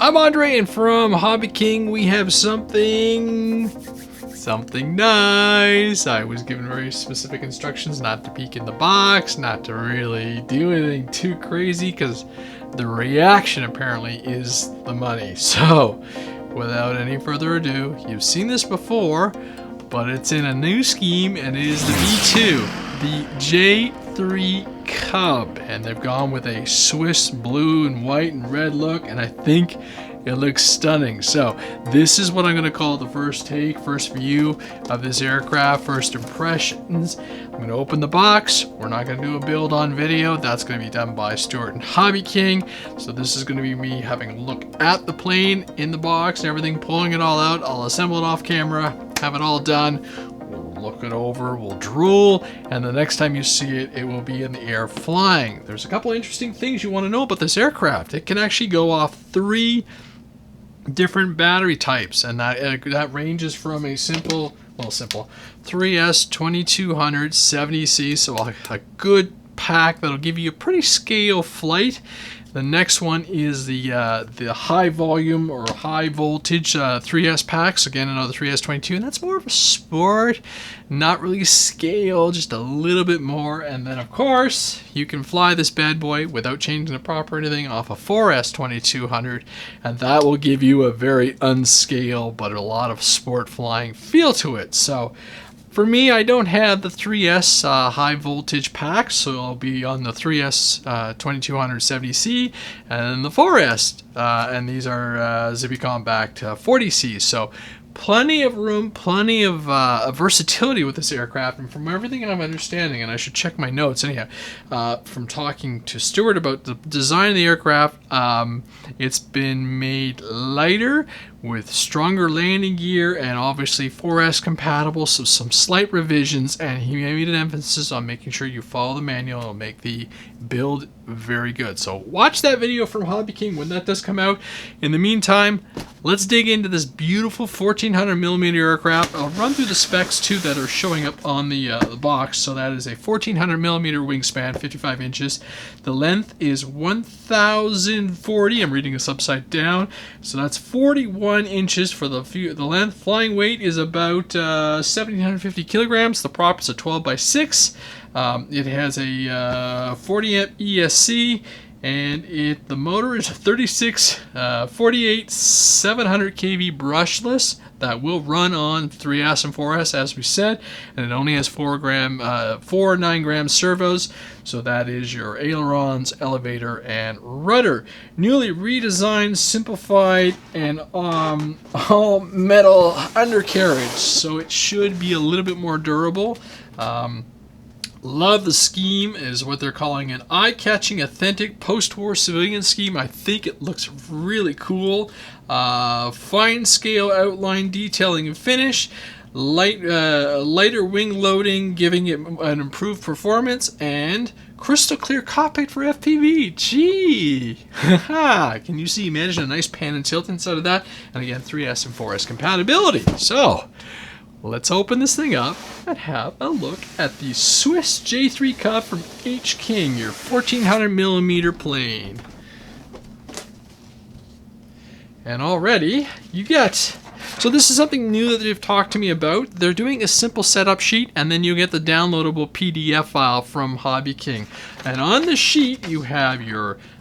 I'm Andre, and from HobbyKing we have something nice. I was given very specific instructions not to peek in the box, not to really do anything too crazy, because the reaction apparently is the money. So, without any further ado, you've seen this before, but it's in a new scheme, and it is the V2, the J3 CUB, and they've gone with a Swiss blue and white and red look, and I think it looks stunning. So this is what I'm going to call the first take, first view of this aircraft, first impressions. I'm going to open the box. We're not going to do a build on video. That's going to be done by Stuart and HobbyKing. So this is going to be me having a look at the plane in the box and everything, pulling it all out. I'll assemble it off camera, have it all done. Look it over, we'll drool, and the next time you see it, it will be in the air flying. There's a couple of interesting things you want to know about this aircraft. It can actually go off 3 different battery types, and that ranges from a simple 3S 2200 so a good pack that'll give you a pretty scale flight. The next one is the high volume or high voltage 3S packs. Again, another 3S22, and that's more of a sport, not really scale, just a little bit more. And then, of course, you can fly this bad boy without changing the prop or anything off a 4S 2200, and that will give you a very unscale but a lot of sport flying feel to it. So, for me, I don't have the 3S high voltage pack, so I'll be on the 3S 2270C and the 4S, and these are Zippy Compact 40C. So plenty of room, plenty of versatility with this aircraft, and from everything I'm understanding, and I should check my notes anyhow, from talking to Stuart about the design of the aircraft, it's been made lighter with stronger landing gear and obviously 4S compatible, so some slight revisions, and he made an emphasis on making sure you follow the manual. It'll make the build very good. So watch that video from HobbyKing when that does come out. In the meantime, let's dig into this beautiful 1400mm aircraft. I'll run through the specs too that are showing up on the box. So that is a 1400mm wingspan, 55 inches. The length is 1040. I'm reading this upside down. So that's 41 inches for the length. Flying weight is about 1,750 kilograms. The prop is a 12x6. It has a 40 amp ESC, and the motor is a 48 700 kV brushless that will run on 3S and 4S, as we said, and it only has 4 9-gram servos. So that is your ailerons, elevator, and rudder. Newly redesigned, simplified, and all metal undercarriage, so it should be a little bit more durable. Love the scheme, is what they're calling an eye-catching, authentic post-war civilian scheme. I think it looks really cool. Fine scale outline, detailing, and finish. Lighter wing loading, giving it an improved performance, and crystal clear cockpit for FPV. Gee! Can you see? Managed a nice pan and tilt inside of that. And again, 3S and 4S compatibility. So, let's open this thing up and have a look at the Swiss J3 CUB from H-King, your 1400mm plane. And already, you get... So this is something new that they've talked to me about. They're doing a simple setup sheet, and then you get the downloadable PDF file from HobbyKing. And on the sheet, you have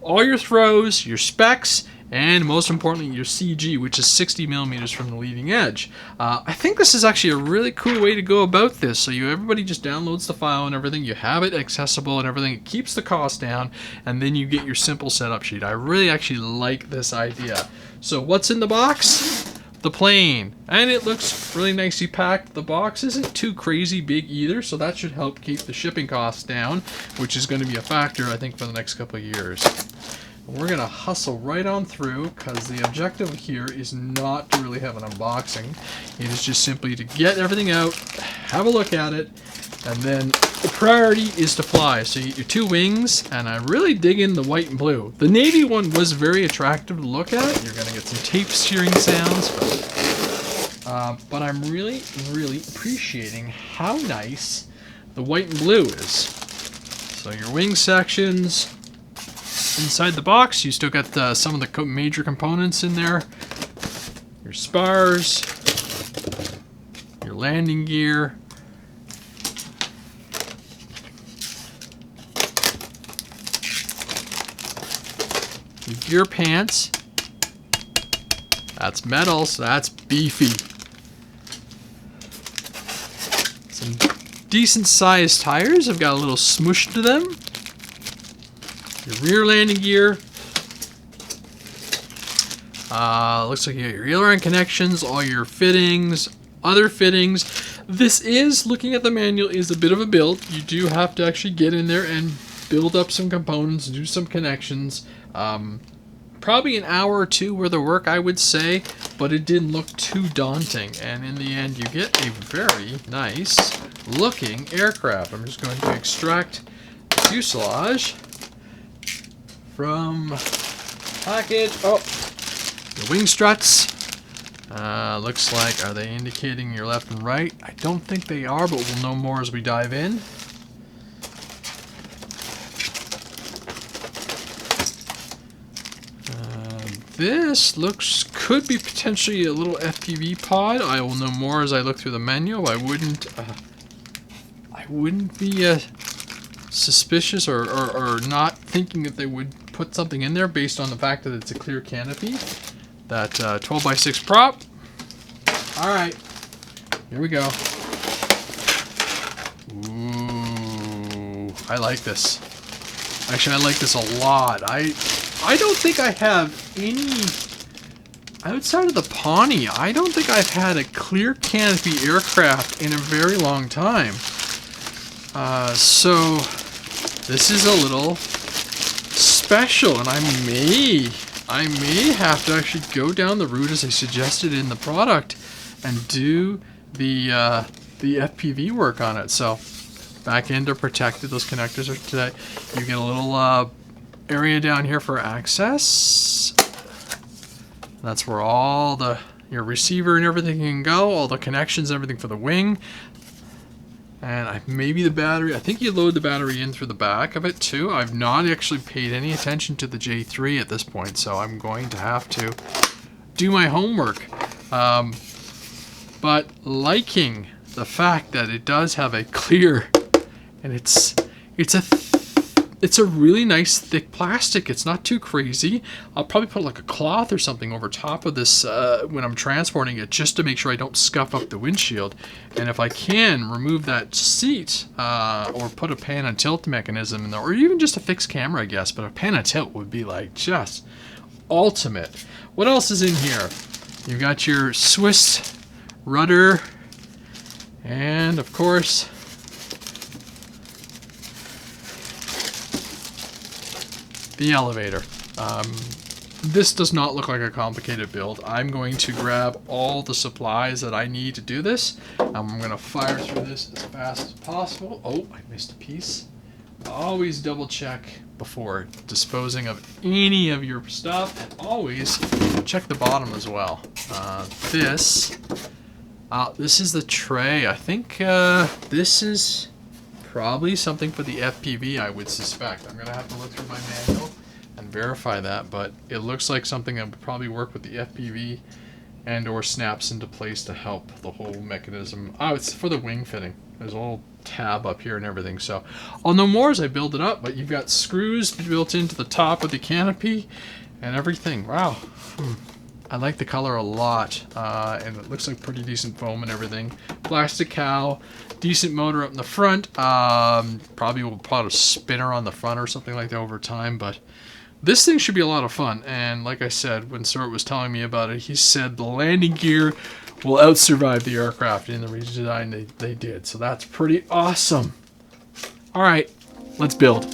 all your throws, your specs, and most importantly, your CG, which is 60mm from the leading edge. I think this is actually a really cool way to go about this. So everybody just downloads the file and everything. You have it accessible and everything. It keeps the cost down, and then you get your simple setup sheet. I really actually like this idea. So what's in the box? The plane, and it looks really nicely packed. The box isn't too crazy big either, so that should help keep the shipping costs down, which is going to be a factor, I think, for the next couple of years. We're going to hustle right on through, because the objective here is not to really have an unboxing. It is just simply to get everything out, have a look at it, and then the priority is to fly. So you get your 2 wings, and I really dig in the white and blue. The navy one was very attractive to look at. You're going to get some tape steering sounds. But I'm really, really appreciating how nice the white and blue is. So your wing sections, Inside the box, you still got some of the major components in there. Your spars, your landing gear, your gear pants. That's metal, so that's beefy. Some decent sized tires have got a little smush to them. Your rear landing gear. Looks like you got your aileron connections, all your fittings, other fittings. This is, looking at the manual, is a bit of a build. You do have to actually get in there and build up some components, do some connections. Probably an hour or two worth of work, I would say, but it didn't look too daunting. And in the end, you get a very nice looking aircraft. I'm just going to extract the fuselage from package. Oh, the wing struts. Looks like, are they indicating your left and right? I don't think they are, but we'll know more as we dive in. This could be potentially a little FPV pod. I will know more as I look through the menu. I wouldn't be suspicious or not thinking that they would put something in there based on the fact that it's a clear canopy. That 12x6 prop. All right, here we go. Ooh, I like this. Actually, I like this a lot. I don't think I have any, outside of the Pawnee, I don't think I've had a clear canopy aircraft in a very long time. So this is a little special, and I may have to actually go down the route as I suggested in the product and do the FPV work on it. So back end are protected, those connectors are today. You get a little area down here for access. That's where all your receiver and everything can go, all the connections, everything for the wing. And maybe the battery, I think you load the battery in through the back of it too. I've not actually paid any attention to the J3 at this point, so I'm going to have to do my homework. But liking the fact that it does have a clear, and it's a really nice thick plastic. It's not too crazy. I'll probably put like a cloth or something over top of this when I'm transporting it, just to make sure I don't scuff up the windshield. And if I can, remove that seat or put a pan and tilt mechanism in there, or even just a fixed camera, I guess. But a pan and tilt would be like just ultimate. What else is in here? You've got your Swiss rudder, and of course the elevator. This does not look like a complicated build. I'm going to grab all the supplies that I need to do this. I'm going to fire through this as fast as possible. Oh, I missed a piece. Always double check before disposing of any of your stuff, and always check the bottom as well. This is the tray. I think this is probably something for the FPV, I would suspect. I'm going to have to look through my manual and verify that, but it looks like something that would probably work with the FPV and or snaps into place to help the whole mechanism. Oh, it's for the wing fitting. There's a little tab up here and everything, so I'll know more as I build it up, but you've got screws built into the top of the canopy and everything. Wow. I like the color a lot, and it looks like pretty decent foam and everything. Plastic cowl, decent motor up in the front. Probably will put a spinner on the front or something like that over time, but this thing should be a lot of fun. And like I said, when Stuart was telling me about it, he said the landing gear will out-survive the aircraft in the redesign they did. So that's pretty awesome. All right, let's build.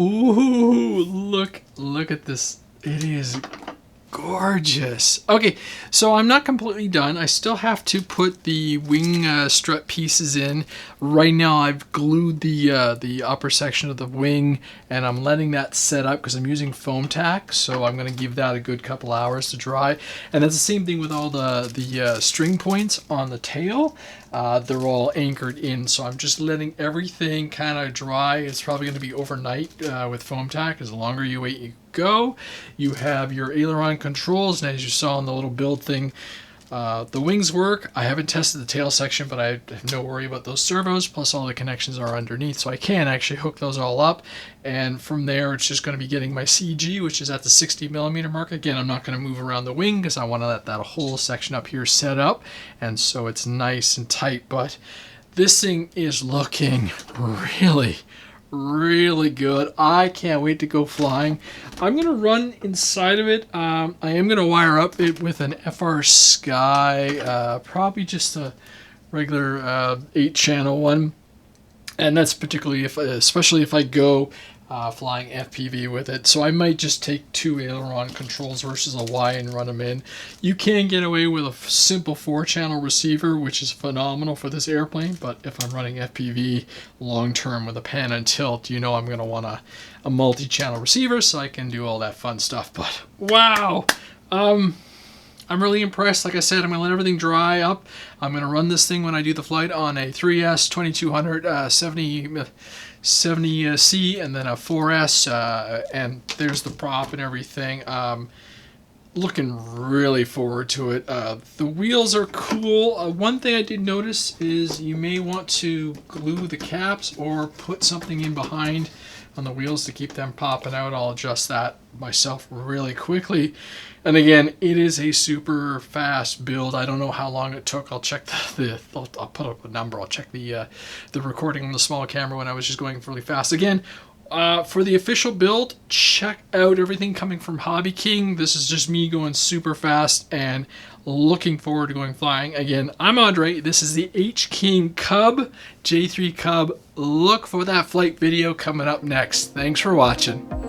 Ooh, look at this. It is gorgeous. Okay, so I'm not completely done. I still have to put the wing strut pieces in. Right now I've glued the upper section of the wing, and I'm letting that set up because I'm using foam tack, so I'm going to give that a good couple hours to dry. And that's the same thing with all the string points on the tail. They're all anchored in, so I'm just letting everything kind of dry. It's probably going to be overnight with foam tack, because the longer you wait you go. You have your aileron controls, and as you saw in the little build thing, the wings work. I haven't tested the tail section, but I have no worry about those servos, plus all the connections are underneath, so I can actually hook those all up. And from there it's just going to be getting my CG, which is at the 60mm mark. Again, I'm not going to move around the wing because I want to let that whole section up here set up, and so it's nice and tight. But this thing is looking really good. I can't wait to go flying. I'm gonna run inside of it. I am gonna wire up it with an FR Sky, probably just a regular 8-channel one, and that's particularly especially if I go flying FPV with it. So I might just take 2 aileron controls versus a Y and run them in. You can get away with a simple 4-channel receiver, which is phenomenal for this airplane, but if I'm running FPV long term with a pan and tilt, you know I'm going to want a multi-channel receiver so I can do all that fun stuff. But wow, I'm really impressed. Like I said, I'm going to let everything dry up. I'm going to run this thing when I do the flight on a 3S 2200 70C and then a 4S, and there's the prop and everything. Looking really forward to it. The wheels are cool. One thing I did notice is you may want to glue the caps or put something in behind on the wheels to keep them popping out. I'll adjust that myself really quickly. And again, it is a super fast build. I don't know how long it took. I'll check I'll put up a number. I'll check the recording on the small camera when I was just going really fast. Again, for the official build, check out everything coming from HobbyKing. This is just me going super fast and looking forward to going flying. Again, I'm Andre. This is the H-King CUB, J3 CUB. Look for that flight video coming up next. Thanks for watching.